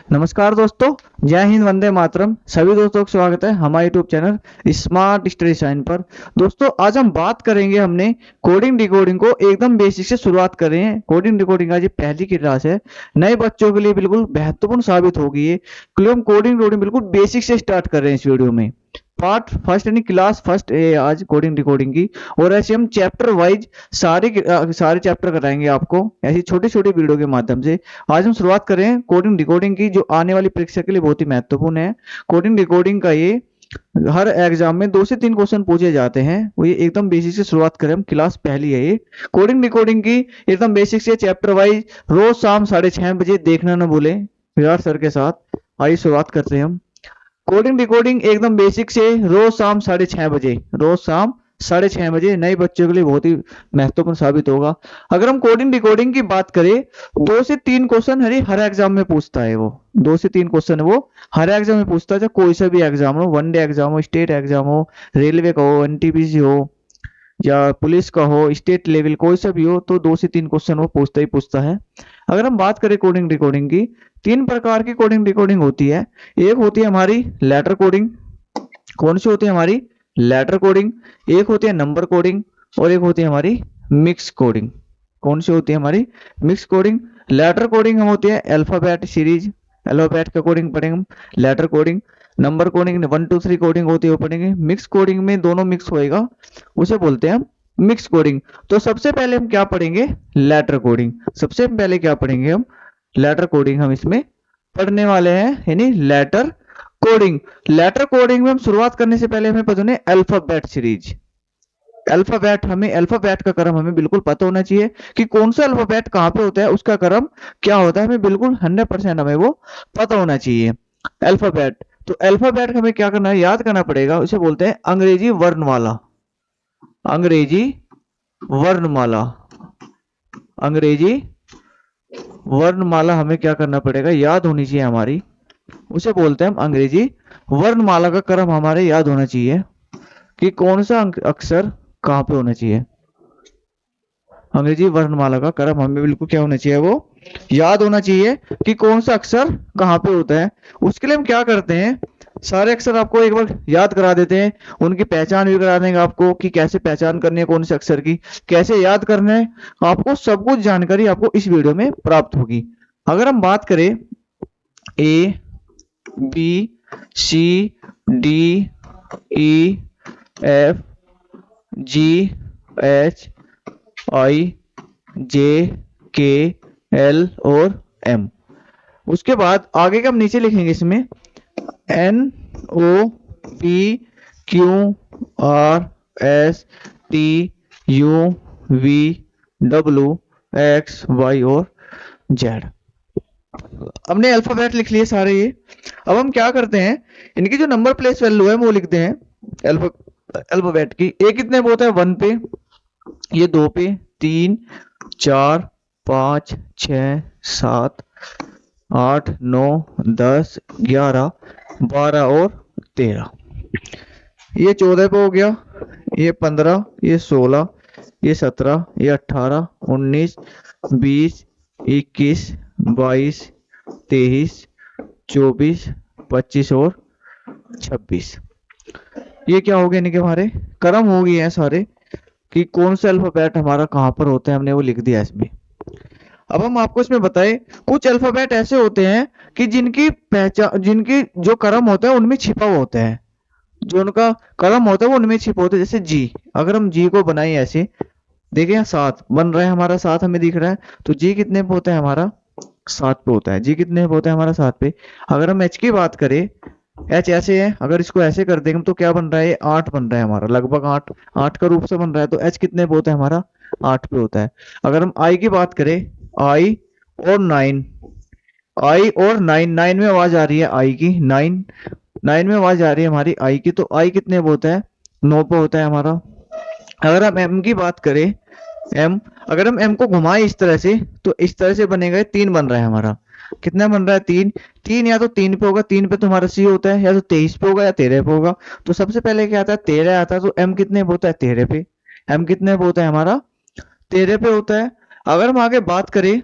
नमस्कार दोस्तों। जय हिंद, वंदे मातरम। सभी दोस्तों का स्वागत है हमारे YouTube channel smart study sign पर। दोस्तों आज हम बात करेंगे, हमने कोडिंग डिकोडिंग को एकदम बेसिक से शुरुआत कर रहे हैं। कोडिंग डिकोडिंग आज ये पहली की क्लास है, नए बच्चों के लिए बिल्कुल महत्वपूर्ण साबित होगी ये, क्योंकि हम कोडिंग डिकोडिंग बिल्कुल बेसिक से स्टार्ट कर रहे हैं इस वीडियो में। पार्ट फर्स्ट यानी क्लास फर्स्ट है आज कोडिंग डिकोडिंग की, और ऐसे हम चैप्टर वाइज सारे चैप्टर कराएंगे आपको ऐसी छोटी छोटी वीडियो के माध्यम से। आज हम शुरुआत करें कोडिंग डिकोडिंग की, जो आने वाली परीक्षा के लिए बहुत ही महत्वपूर्ण है। कोडिंग डिकोडिंग का ये हर एग्जाम में 2 से 3 क्वेश्चन पूछे जाते हैं। वो ये एकदम बेसिक से शुरुआत करें, हम क्लास पहली है ये कोडिंग डिकोडिंग की, एकदम बेसिक से चैप्टर वाइज। रोज शाम 6:30 बजे देखना न भूलें विराट सर के साथ। आइए शुरुआत करते हैं हम कोडिंग डिकोडिंग एकदम बेसिक से। रोज शाम 6:30 बजे, रोज शाम 6:30 बजे नए बच्चों के लिए बहुत ही महत्वपूर्ण साबित होगा। अगर हम कोडिंग डिकोडिंग की बात करें, 2 से 3 क्वेश्चन हर एग्जाम में पूछता है वो। 2 से 3 क्वेश्चन वो हर एग्जाम में पूछता है, चाहे कोई सा भी एग्जाम हो, वनडे एग्जाम हो, स्टेट एग्जाम हो, रेलवे का हो, एनटीपीसी हो, या पुलिस का हो, स्टेट लेवल कोई सा भी हो, तो 2 से 3 क्वेश्चन वो पूछता ही पूछता है। अगर हम बात करें कोडिंग डिकोडिंग की, 3 प्रकार की कोडिंग डिकोडिंग होती है। एक होती है हमारी लेटर कोडिंग। कौन सी होती है हमारी? Letter coding. एक होती है नंबर कोडिंग, और एक होती है हमारी मिक्स कोडिंग। कौन सी होती है हमारी? Mix coding. लेटर कोडिंग हम होती है अल्फाबेट सीरीज, अल्फाबेट का कोडिंग पढ़ेंगे हम। Letter coding, number coding 1 2 3 coding होती है वो पढ़ेंगे। मिक्स कोडिंग में दोनों मिक्स होएगा, उसे बोलते हैं हम मिक्स कोडिंग। तो सबसे पहले हम क्या पढ़ेंगे? Letter coding. सबसे पहले क्या पढ़ेंगे हम? लेटर कोडिंग हम इसमें पढ़ने वाले हैं, यानी लेटर कोडिंग। लेटर कोडिंग में हम शुरुआत करने से पहले हमें पता होना अल्फाबेट सीरीज। अल्फाबेट का क्रम हमें बिल्कुल पता होना चाहिए कि कौन सा अल्फाबेट कहाँ पे होता है, उसका क्रम क्या होता है, हमें बिल्कुल 100% हमें वो पता होना चाहिए। अल्फाबेट, तो अल्फाबेट हमें क्या करना है? याद करना पड़ेगा। उसे बोलते हैं अंग्रेजी वर्णमाला। अंग्रेजी वर्णमाला, अंग्रेजी वर्णमाला हमें क्या करना पड़ेगा? याद होनी चाहिए हमारी। उसे बोलते हैं हम अंग्रेजी वर्णमाला का क्रम हमारे याद होना चाहिए कि कौन सा अक्षर कहाँ पे होना चाहिए। अंग्रेजी वर्णमाला का क्रम हमें बिल्कुल क्या होना चाहिए? वो याद होना चाहिए कि कौन सा अक्षर कहाँ पे होता है। उसके लिए हम क्या करते हैं, सारे अक्षर आपको एक बार याद करा देते हैं, उनकी पहचान भी करा देंगे आपको कि कैसे पहचान करनी है कौन से अक्षर की, कैसे याद करना है। आपको सब कुछ जानकारी आपको इस वीडियो में प्राप्त होगी। अगर हम बात करें A B C D E F G H I J K L और एम। उसके बाद आगे का हम नीचे लिखेंगे इसमें N O P Q R S T U V W X Y और जेड। हमने अल्फाबेट लिख लिए सारे ये। अब हम क्या करते हैं, इनकी जो नंबर प्लेस वैल्यू है वो लिखते हैं। अल्फाबेट की ए कितने पे होता है? 1 पे, ये 2 पे, 3 4 5 6 7 8 9 10 11 12 और 13। ये 14 पे हो गया, ये 15, ये 16, ये 17, ये 18 19 20 21 22 23 24 25 और 26। ये क्या हो गया? इनके हमारे क्रम हो गए हैं सारे कि कौन सा अल्फाबेट हमारा कहाँ पर होता है, हमने वो लिख दिया इसमें। अब हम आपको इसमें बताएं, कुछ अल्फाबेट ऐसे होते हैं कि जिनकी पहचान, जिनकी जो क्रम होता है उनमें छिपा हुआ होता है। जो उनका क्रम होता है वो उनमें छिपा होता है। जैसे जी, अगर हम जी को बनाए ऐसे, देखें यहाँ 7 बन रहा है हमारा, 7 हमें दिख रहा है, तो जी कितने पे होता है हमारा? 7 पे होता है। जी कितने पे होता है हमारा? 7 पे। अगर हम एच की बात करें, एच ऐसे है, अगर इसको ऐसे कर देंगे तो क्या बन रहा है? 8 बन रहा है हमारा, लगभग 8 का रूप से बन रहा है। तो एच कितने पे होता है हमारा? 8 पे होता है। अगर हम आई की बात करें, आई और 9, आई और 9, 9 में आवाज आ रही है आई की, 9 में आवाज आ रही है हमारी आई की, तो आई कितने पे होता है? 9 पे होता है हमारा। अगर हम एम की बात करें, एम, अगर हम एम को घुमाएं इस तरह से, तो इस तरह से बनेगा, 3 बन रहा है हमारा। कितना बन रहा है? 3। 3 या तो 3 पे होगा, 3 पे तो हमारा सी होता है, या तो 23 पे होगा या 13 पे होगा। तो सबसे पहले क्या आता है? 13 आता है। तो एम कितने पे होता है? 13 पे। एम कितने पे होता है हमारा? 13 पे होता है। अगर हम आगे बात करें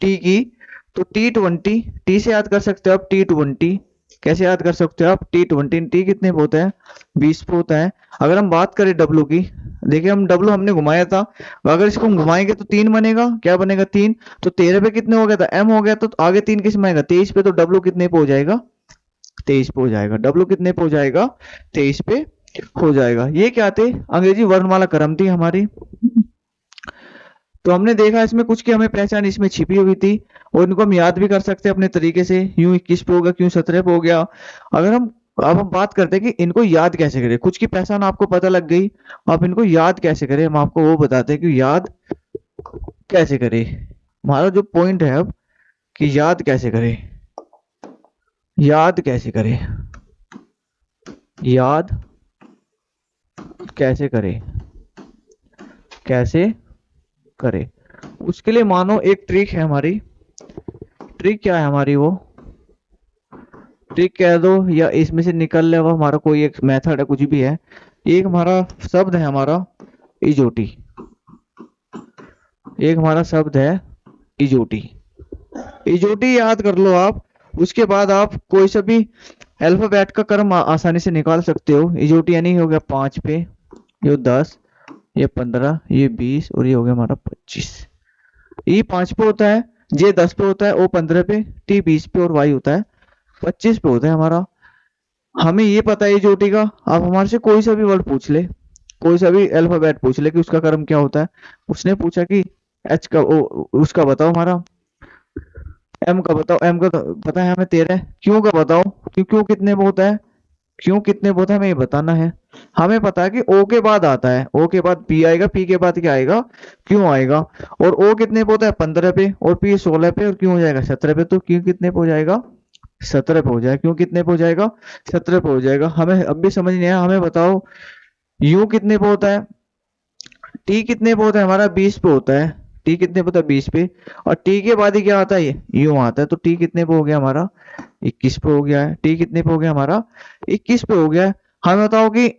टी की, तो T20, टी से याद कर सकते हो आप T20, कैसे याद कर सकते हो आप T20, टी कितने पे होता है 20 पे होता है। अगर हम बात करें W की, देखिए हम W हमने घुमाया था, अगर इसको हम घुमाएंगे तो 3 बनेगा, क्या बनेगा 3, तो 13 पे कितने हो गया था M हो गया, तो आगे 3 किस में आएगा 23 पे, तो W कितने पे हो जाएगा 23 पे हो जाएगा, W कितने पे हो जाएगा 23 पे हो जाएगा। ये क्या थे, अंग्रेजी वर्णमाला क्रम थी हमारी। तो हमने देखा इसमें कुछ की हमें पहचान इसमें छिपी हुई थी, और इनको हम याद भी कर सकते हैं अपने तरीके से, यूं 21 पे हो गया, क्यों 17 पे हो गया। अगर हम अब हम बात करते हैं कि इनको याद कैसे करें, कुछ की पहचान आपको पता लग गई, आप इनको याद कैसे करें, हम आपको वो बताते हैं कि याद कैसे करें। हमारा जो पॉइंट है अब कि याद कैसे करें, याद कैसे करें, याद कैसे करें, कैसे करें। उसके लिए मानो एक ट्रिक है हमारी, ट्रिक क्या है हमारी, वो ट्रिक कह दो या इसमें से निकल ले, वो हमारा कोई एक मेथड है, कुछ भी है। एक हमारा शब्द है हमारा इजोटी, एक हमारा शब्द है इजोटी, इजोटी याद कर लो आप। उसके बाद आप कोई सा भी अल्फाबेट का क्रम आसानी से निकाल सकते हो। इजोटी यानी हो गया 5 पे, ये 10, ये 15, ये 20 और ये हो गया हमारा 25। ई 5 पे होता है, जे 10 पे होता है, ओ 15 पे, टी 20 पे और वाई होता है 25 पे होता है हमारा। हमें ये पता है इजोटी का, आप हमारे से कोई सा भी वर्ड पूछ ले, कोई सा भी अल्फाबेट पूछ ले कि उसका क्रम क्या होता है। उसने पूछा कि एच का उसका बताओ हमारा, एम का बताओ, एम का तो पता है हमें 13, क्यों का बताओ, क्यों क्यों कितने पे होता है, क्यों कितने पे होता है हमें ये बताना है। हमें पता है कि ओ के बाद आता है, ओ के बाद पी आएगा, पी के बाद क्या आएगा क्यों आएगा, और ओ कितने पे होता है 15 पे, और पी 16 पे, और क्यों हो जाएगा 17 पे, तो क्यों कितने पे हो जाएगा 17 पे हो जाएगा, क्यों कितने पे हो जाएगा 17 पे हो जाएगा। हमें अब भी समझ नहीं आया, हमें बताओ यू कितने पे होता है, टी कितने पे होता है हमारा 20 पे होता है, टी कितने पे होता है 20 पे, और टी के बाद ही क्या आता है यू आता है, तो टी कितने पे हो गया हमारा 21 पे हो गया है, टी कितने पे हो गया हमारा 21 पे हो गया है। हमें बताओ कि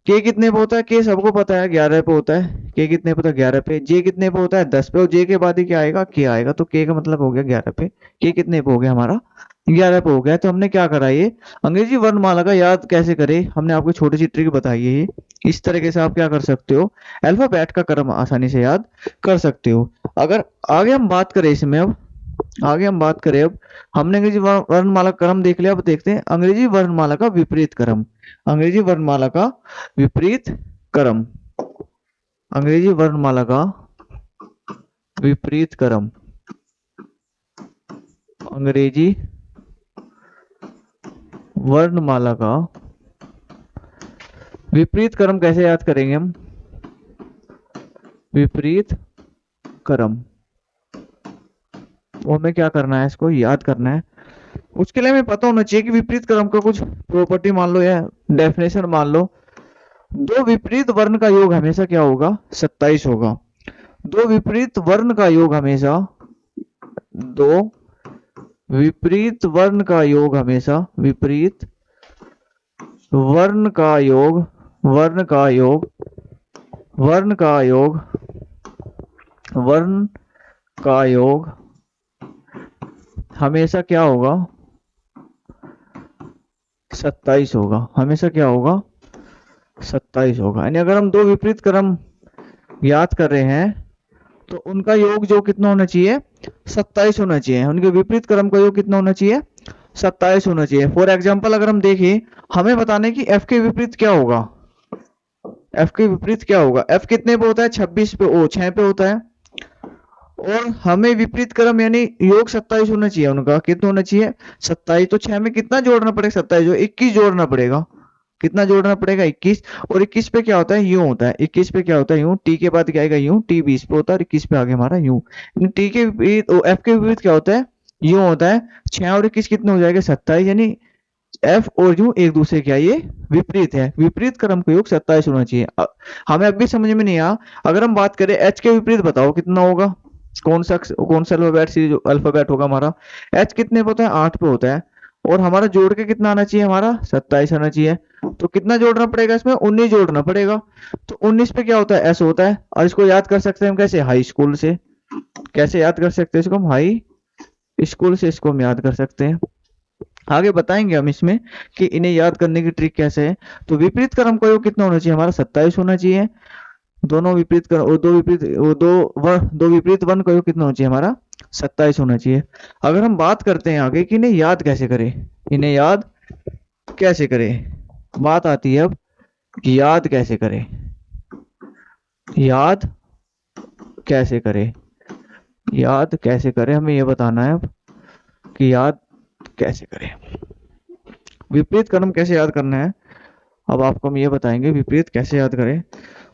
के कितने पे होता है, के सबको पता है 11 पे होता है, के कितने पे होता है 11 पे, जे कितने पे होता है 10 पे, और जे के बाद ही क्या आएगा के आएगा, तो के का मतलब हो गया 11 पे, के कितने पे हो गया हमारा 11 पे हो गया। तो हमने क्या करा, ये अंग्रेजी वर्णमाला का याद कैसे करें, हमने आपको छोटी सी ट्रिक बताई है ये। इस तरीके से आप क्या कर सकते हो, अल्फाबेट का क्रम आसानी से याद कर सकते हो। अगर आगे हम बात करें इसमें, अब आगे हम बात करें, अब हमने अंग्रेजी वर्णमाला क्रम देख लिया, अब देखते हैं अंग्रेजी वर्णमाला का विपरीत क्रम। अंग्रेजी वर्णमाला का विपरीत क्रम, अंग्रेजी वर्णमाला का विपरीत क्रम, अंग्रेजी वर्णमाला का विपरीत क्रम कैसे याद करेंगे हम, विपरीत क्रम, वो हमें क्या करना है, इसको याद करना है। उसके लिए हमें पता होना चाहिए कि विपरीत क्रम का कुछ प्रॉपर्टी मान लो या डेफिनेशन मान लो। दो विपरीत वर्ण का योग हमेशा क्या होगा 27 होगा। दो विपरीत वर्ण का योग हमेशा, दो विपरीत वर्ण का योग हमेशा, विपरीत वर्ण का योग, वर्ण का योग, वर्ण का योग, वर्ण का योग हमेशा क्या होगा 27 होगा, हमेशा क्या होगा 27 होगा। यानी अगर हम दो विपरीत क्रम याद कर रहे हैं तो उनका योग जो कितना होना चाहिए 27 होना चाहिए, उनके विपरीत क्रम का योग कितना होना चाहिए 27 होना चाहिए। फॉर एग्जाम्पल अगर हम देखें, हमें बताना है कि एफ के विपरीत क्या होगा, एफ के विपरीत क्या होगा, एफ कितने पे होता है 26 पे, ओ 6 पे होता है, और हमें विपरीत क्रम यानी योग 27 होना चाहिए, उनका कितना होना चाहिए 27। तो 6 में कितना जोड़ना पड़ेगा 27 जो 21 जोड़ना पड़ेगा, कितना जोड़ना पड़ेगा 21, और 21 पे क्या होता है यूं होता है, 21 पे क्या होता है यूं, टी के बाद क्या आएगा यूं, टी 20 पे होता है और 21 पे आगे हमारा यूं। टी के विपरीत एफ के विपरीत क्या होता है यूं होता है, 6 और 21 कितने हो जाएगा 27, यानी एफ और यू एक दूसरे क्या ये विपरीत है, विपरीत क्रम का योग 27 होना चाहिए। हमें अब भी समझ में नहीं आया, अगर हम बात करें एच के विपरीत बताओ कितना होगा, कौन सा अल्फाबेट सी जो अल्फाबेट होगा हमारा, एच कितने पे होता है 8 पे होता है, और हमारा जोड़ के कितना आना चाहिए हमारा 27 आना चाहिए। तो कितना जोड़ना पड़ेगा इसमें 19 जोड़ना पड़ेगा। तो 19 पे क्या होता है एस होता है, और इसको याद कर सकते हैं हम कैसे हाई स्कूल से, कैसे याद कर सकते हैं इसको हम? हाई स्कूल से इसको हम याद कर सकते हैं। आगे बताएंगे हम इसमें कि इन्हें याद करने की ट्रिक कैसे है। तो विपरीत क्रम का योग कितना होना चाहिए हमारा? 27 होना चाहिए। दोनों विपरीत क्रम और दो विपरीत वर्ण का योग कितना होना चाहिए हमारा? 27 होना चाहिए। अगर हम बात करते हैं आगे कि इन्हें याद कैसे करें, इन्हें याद कैसे करें, बात आती है अब कि याद कैसे करें, याद कैसे करें, याद कैसे करें, हमें ये बताना है अब कि याद कैसे करें, विपरीत क्रम कैसे याद करना है। अब आपको हम ये बताएंगे विपरीत कैसे याद करें।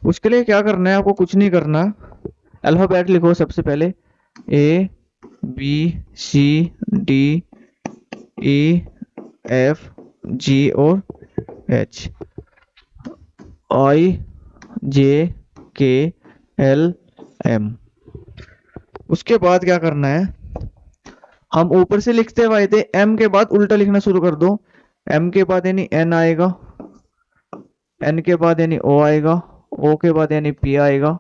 उसके लिए क्या करना है, आपको कुछ नहीं करना। अल्फाबेट लिखो सबसे पहले, A B C D E F G और H, I J K L M. उसके बाद क्या करना है, हम ऊपर से लिखते हुए आए थे, एम के बाद उल्टा लिखना शुरू कर दो। एम के बाद यानी एन आएगा, एन के बाद यानी ओ आएगा, ओ के बाद यानी पी आएगा,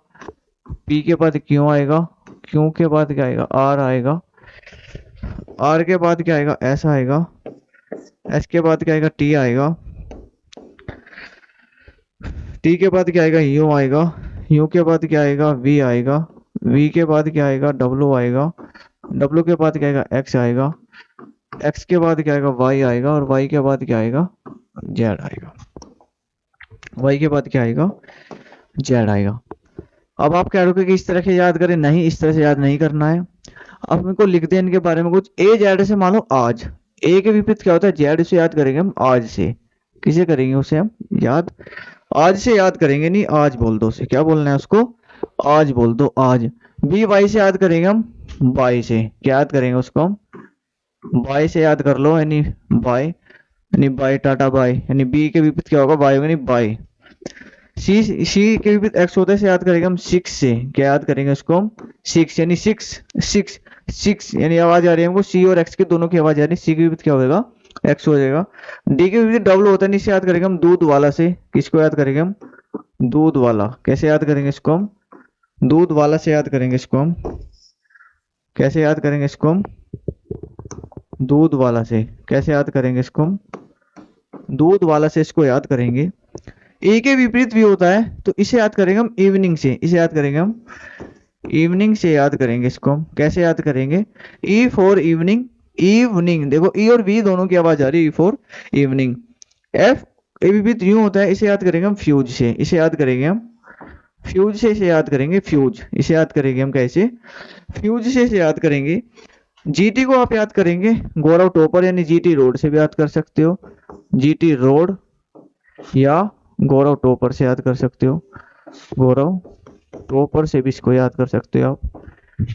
पी के बाद क्यू आएगा, क्यू के बाद क्या आएगा? आर आएगा, आर के बाद क्या आएगा? एस आएगा, एस के बाद क्या आएगा? टी आएगा, टी के बाद क्या आएगा? यू आएगा, यू के बाद क्या आएगा? वी आएगा, वी के बाद क्या आएगा? डब्लू आएगा, डब्लू के बाद क्या आएगा? एक्स आएगा, एक्स के बाद क्या आएगा? वाई आएगा, और वाई के बाद क्या आएगा? जेड आएगा, वाई के बाद क्या आएगा? जेड आएगा। अब आप कह रहे हो कि इस तरह से याद करें, नहीं इस तरह से याद नहीं करना है। अब मेरे को लिख दे इनके बारे में कुछ। ए जेड से मान लो आज, ए के विपरीत क्या होता है? जेड से याद करेंगे हम आज से। किसे करेंगे उसे हम याद? आज से याद करेंगे, नहीं आज बोल दो उसे, क्या बोलना है उसको? आज बोल दो, आज। बी वाई से याद करेंगे हम, बाई से। क्या याद करेंगे उसको हम? बाई से याद कर लो, यानी बाई, यानी बाई टाटा बाई, यानी बी के विपरीत क्या होगा? बाई होगा, यानी बाई। सी के विपरीत एक्स होता है, इसे याद करेंगे हम सिक्स से। क्या याद करेंगे उसको हम? सिक्स, यानी सिक्स, सिक्स, सिक्स, यानी आवाज आ रही है हमको सी और एक्स के दोनों की आवाज आ रही है। सी के विपरीत क्या होगा? एक्स हो जाएगा। डी के विपरीत डबल होता है, इसे याद करेंगे हम दूध वाला से। किसको याद करेंगे हम? दूध वाला। कैसे याद करेंगे इसको हम? दूध वाला से याद करेंगे इसको हम। कैसे याद करेंगे इसको हम? दूध वाला से। कैसे याद करेंगे इसको हम? दूध वाला से इसको याद करेंगे। ए के विपरीत भी होता है, तो इसे याद करेंगे हम इवनिंग से। इसे याद करेंगे हम इवनिंग से, याद करेंगे इसको हम। कैसे याद करेंगे? E for evening, evening. देखो ई और वी दोनों की आवाज आ रही है, E for evening. F A विपरीत यूं होता है, इसे याद करेंगे हम फ्यूज से। इसे याद करेंगे हम फ्यूज से, इसे याद करेंगे फ्यूज। इसे याद करेंगे हम कैसे? फ्यूज से इसे याद करेंगे। जीटी को आप याद करेंगे गौरव टोपर, यानी जीटी रोड से भी याद कर सकते हो। जीटी रोड या गौरव टोपर से याद कर सकते हो। गौरव टोपर से भी इसको याद कर सकते हो आप,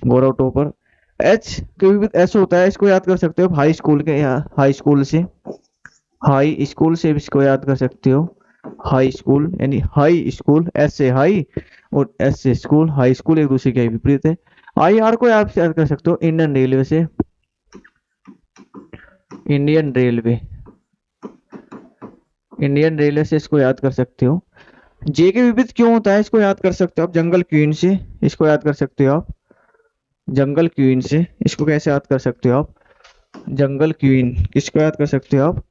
गौरव टोपर। एच के विपरीत एस होता है, इसको याद कर सकते हो हाई स्कूल के, हाई स्कूल से। हाई स्कूल से भी इसको याद कर सकते हो, हाई स्कूल, यानी हाई स्कूल। एस से हाई और एस से स्कूल, हाई स्कूल एक दूसरे के विपरीत है। आई आर को आप याद कर सकते हो इंडियन रेलवे से, इंडियन रेलवे, इंडियन रेलवे से इसको याद कर सकते हो। जे के विपरीत क्यों होता है, इसको याद कर सकते हो आप जंगल क्वीन से। इसको याद कर सकते हो आप जंगल क्वीन से। इसको कैसे याद कर सकते हो आप? जंगल क्वीन। किसको याद कर सकते हो आप?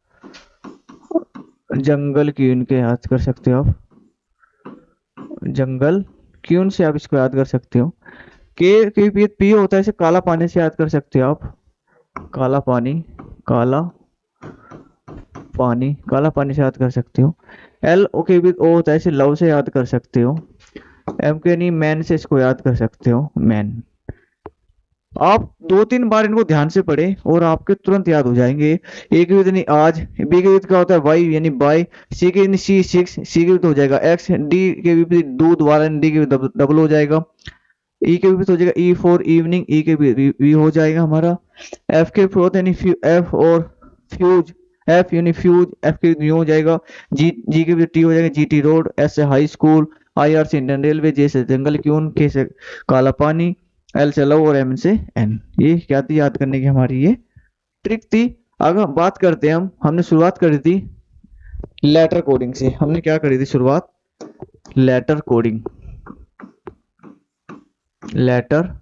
जंगल क्वीन के याद कर सकते हो आप, जंगल क्वीन से आप इसको याद कर सकते हो। के विपरीत पी होता है, इसे काला पानी से याद कर सकते हो आप। काला पानी, काला पानी, काला पानी से याद कर सकते हो। एल ओ के विपरीत ओ होता है, इसे लव से याद कर सकते हो। एम के नहीं मैन से इसको याद कर सकते हो, मैन। आप दो तीन बार इनको ध्यान से पढ़े और आपके तुरंत याद हो जाएंगे। ए के विपरीत यानी आज, बी के विपरीत क्या होता है? वाई, यानी बाई। सी के यानी सी सिक्स, सी के विपरीत हो जाएगा एक्स। डी के विपरीत दूध वाला, डी के विपरीत डबल हो जाएगा। ई के विपरीत हो जाएगा ई फॉर इवनिंग, ई के विपरीत वी हो जाएगा हमारा। एफ के विपरीत यानी एफ और फ्यूज, एफ यानी फ्यूज, एफ के विपरीत यू हो जाएगा। जी के विपरीत टी हो जाएगा, जी टी रोड। एस से हाई स्कूल, आई आर से इंडियन रेलवे, जे से जंगल क्यून, के से काला पानी, एल से लव और एम से एन। ये क्या थी याद करने की हमारी ये ट्रिक थी। अगर बात करते हैं हमने शुरुआत करी थी लेटर कोडिंग से। हमने क्या करी थी शुरुआत? लेटर कोडिंग, लेटर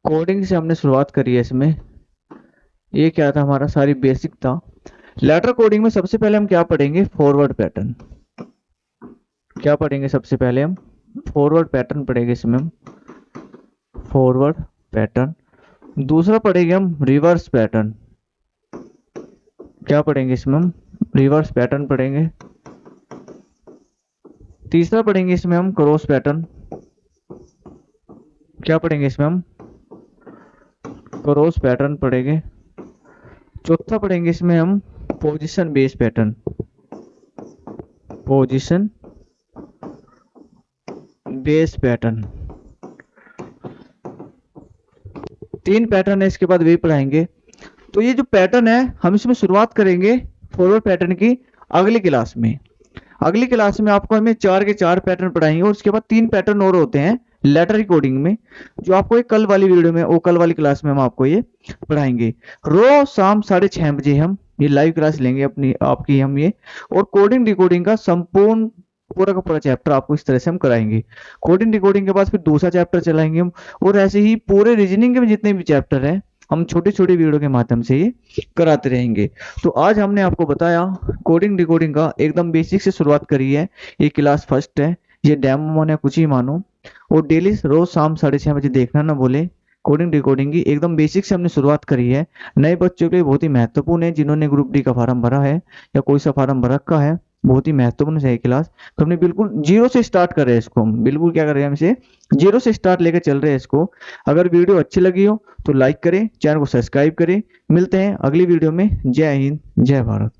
कोडिंग से हमने शुरुआत करी है इसमें। ये क्या था हमारा, सारी बेसिक था। लेटर कोडिंग में सबसे पहले हम क्या पढ़ेंगे, फॉरवर्ड पैटर्न। क्या पढ़ेंगे सबसे पहले हम, फॉरवर्ड पैटर्न पढ़ेंगे इसमें हम, फॉरवर्ड पैटर्न। दूसरा पढ़ेंगे हम रिवर्स पैटर्न। क्या पढ़ेंगे इसमें हम, रिवर्स पैटर्न पढ़ेंगे। तीसरा पढ़ेंगे इसमें हम क्रॉस पैटर्न। क्या पढ़ेंगे इसमें हम, क्रॉस पैटर्न पढ़ेंगे। चौथा पढ़ेंगे इसमें हम position base pattern, position base pattern. 3 pattern है, इसके बाद वही पढ़ाएंगे। तो ये जो पैटर्न है हम इसमें शुरुआत करेंगे फॉरवर्ड पैटर्न की अगली क्लास में। अगली क्लास में आपको हमें 4 के 4 पैटर्न पढ़ाएंगे और उसके बाद 3 पैटर्न और होते हैं लेटर कोडिंग में, जो आपको एक कल वाली वीडियो में, वो कल वाली क्लास में हम आपको ये पढ़ाएंगे। रोज शाम 6:30 बजे हम ये लाइव क्लास लेंगे अपनी आपकी हम ये, और कोडिंग डिकोडिंग का संपूर्ण पूरा का पूरा चैप्टर आपको इस तरह से हम कराएंगे। कोडिंग डिकोडिंग के बाद फिर दूसरा चैप्टर चलाएंगे हम, और ऐसे ही पूरे रीजनिंग के जितने भी चैप्टर हैं हम छोटे छोटे वीडियो के माध्यम से ये कराते रहेंगे। तो आज हमने आपको बताया कोडिंग डिकोडिंग का एकदम बेसिक से शुरुआत करी है। ये क्लास फर्स्ट है, ये डेमो मानो कुछ ही मानो, और डेली रोज शाम 6:30 बजे देखना ना बोले। कोडिंग डिकोडिंग की एकदम बेसिक से हमने शुरुआत करी है। नए बच्चों के लिए बहुत ही महत्वपूर्ण है, जिन्होंने ग्रुप डी का फॉर्म भरा है या कोई सा फॉर्म भर रखा है, बहुत ही महत्वपूर्ण है क्लास। तो हमने बिल्कुल जीरो से स्टार्ट कर रहे हैं इसको, हम बिल्कुल क्या कर रहे हैं, हम इसे जीरो से स्टार्ट लेकर चल रहे हैं इसको। अगर वीडियो अच्छी लगी हो तो लाइक करें, चैनल को सब्सक्राइब करें। मिलते हैं अगली वीडियो में। जय हिंद, जय भारत।